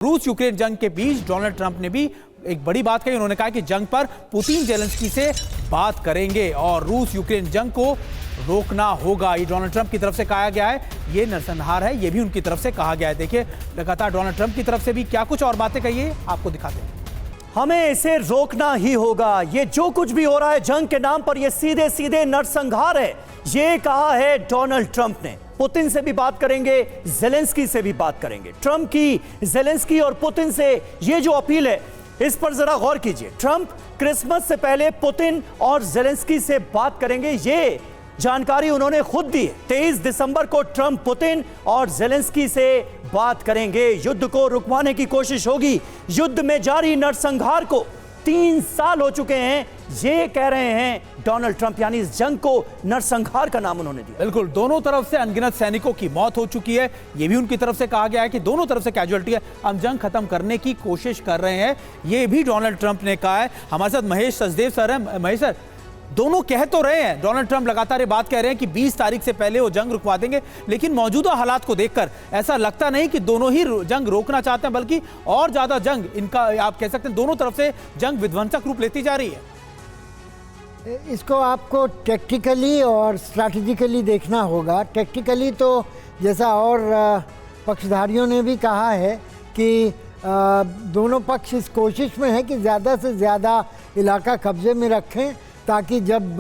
रूस यूक्रेन जंग के बीच डोनाल्ड ट्रंप ने भी एक बड़ी बात कही। उन्होंने कहा कि जंग पर पुतिन जेलेंस्की से बात करेंगे और रूस यूक्रेन जंग को रोकना होगा। ये डोनाल्ड ट्रंप की तरफ से कहा गया है, ये नरसंहार है, ये भी उनकी तरफ से कहा गया है। देखिए लगातार डोनाल्ड ट्रंप की तरफ से भी क्या कुछ और बातें कही है, आपको दिखाते हैं। हमें इसे रोकना ही होगा। ये जो कुछ भी हो रहा है जंग के नाम पर, ये सीधे सीधे नरसंहार है, ये कहा है डोनाल्ड ट्रंप ने। पुतिन से भी बात करेंगे, जेलेंस्की से भी बात करेंगे। ट्रंप की जेलेंस्की और पुतिन से ये जो अपील है, इस पर जरा गौर कीजिए। ट्रंप क्रिसमस से पहले पुतिन और जेलेंस्की से बात करेंगे, ये जानकारी उन्होंने खुद दी। 23 दिसंबर को ट्रंप पुतिन और जेलेंस्की से बात करेंगे। युद्ध को रुकवाने की कोशिश होगी। युद्ध में जारी नरसंहार को 3 साल हो चुके हैं, ये कह रहे हैं डोनाल्ड ट्रंप। यानी इस जंग को नरसंहार का नाम उन्होंने दिया। बिल्कुल, दोनों तरफ से अनगिनत सैनिकों की मौत हो चुकी है, ये भी उनकी तरफ से कहा गया है कि दोनों तरफ से कैजुअलिटी है। हम जंग खत्म करने की कोशिश कर रहे हैं, ये भी डोनाल्ड ट्रंप ने कहा है। हमारे साथ महेश सचदेव सर हैं। महेश सर, दोनों कह तो रहे हैं, डोनाल्ड ट्रंप लगातार ये बात कह रहे हैं कि 20 तारीख से पहले वो जंग रुकवा देंगे, लेकिन मौजूदा हालात को देखकर ऐसा लगता नहीं कि दोनों ही जंग रोकना चाहते हैं, बल्कि और ज्यादा जंग इनका, आप कह सकते हैं दोनों तरफ से जंग विध्वंसक रूप लेती जा रही है। इसको आपको टैक्टिकली और स्ट्रैटेजिकली देखना होगा। टैक्टिकली तो जैसा और पक्षधारियों ने भी कहा है कि दोनों पक्ष इस कोशिश में है कि ज़्यादा से ज़्यादा इलाका कब्जे में रखें, ताकि जब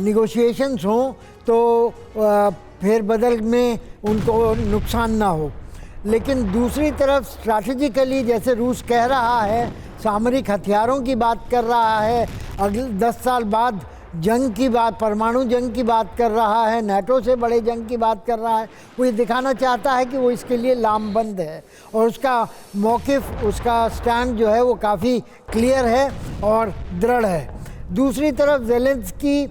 निगोशिएशंस हों तो फेरबदल में उनको नुकसान ना हो। लेकिन दूसरी तरफ स्ट्रैटेजिकली, जैसे रूस कह रहा है, सामरिक हथियारों की बात कर रहा है, अगले 10 साल बाद जंग की बात, परमाणु जंग की बात कर रहा है, नाटो से बड़े जंग की बात कर रहा है। वो ये दिखाना चाहता है कि वो इसके लिए लामबंद है और उसका मौक़िफ़, उसका स्टैंड जो है वो काफ़ी क्लियर है और दृढ़ है। दूसरी तरफ जेलेंस्की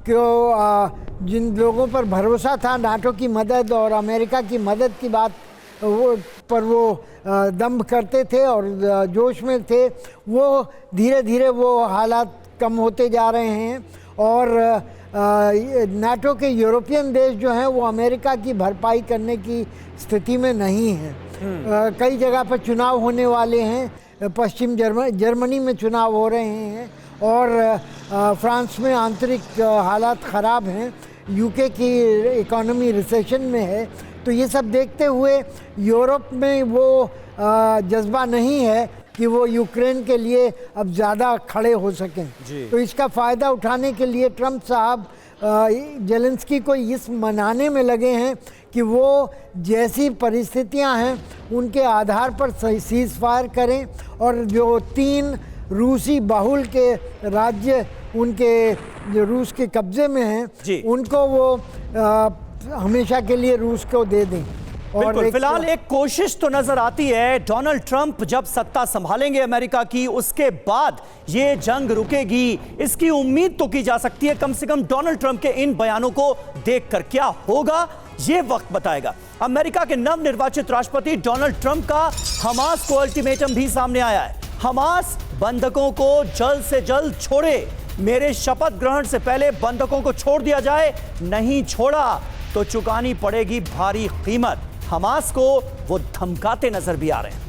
को जिन लोगों पर भरोसा था नाटो की मदद और अमेरिका की मदद की बात वो दम्भ करते थे और जोश में थे, वो धीरे धीरे वो हालात कम होते जा रहे हैं। और नाटो के यूरोपियन देश जो हैं वो अमेरिका की भरपाई करने की स्थिति में नहीं हैं। कई जगह पर चुनाव होने वाले हैं, पश्चिम जर्मनी में चुनाव हो रहे हैं और फ्रांस में आंतरिक हालात ख़राब हैं, यूके की इकोनॉमी रिसेशन में है। तो ये सब देखते हुए यूरोप में वो जज्बा नहीं है कि वो यूक्रेन के लिए अब ज़्यादा खड़े हो सकें। तो इसका फ़ायदा उठाने के लिए ट्रंप साहब जेलेंस्की को इस मनाने में लगे हैं कि वो जैसी परिस्थितियां हैं उनके आधार पर सीज़ फायर करें और जो 3 रूसी बाहुल के राज्य उनके जो रूस के कब्जे में हैं उनको वो हमेशा के लिए रूस को दे दें। और फिलहाल एक कोशिश तो नजर आती है, डोनाल्ड ट्रंप जब सत्ता संभालेंगे अमेरिका की, उसके बाद ये जंग रुकेगी, इसकी उम्मीद तो की जा सकती है। कम से कम डोनाल्ड ट्रंप के इन बयानों को देखकर क्या होगा ये वक्त बताएगा। अमेरिका के नवनिर्वाचित राष्ट्रपति डोनाल्ड ट्रंप का हमास को अल्टीमेटम भी सामने आया है। हमास बंधकों को जल्द से जल्द छोड़े, मेरे शपथ ग्रहण से पहले बंधकों को छोड़ दिया जाए, नहीं छोड़ा तो चुकानी पड़ेगी भारी कीमत। हमास को वो धमकाते नजर भी आ रहे हैं।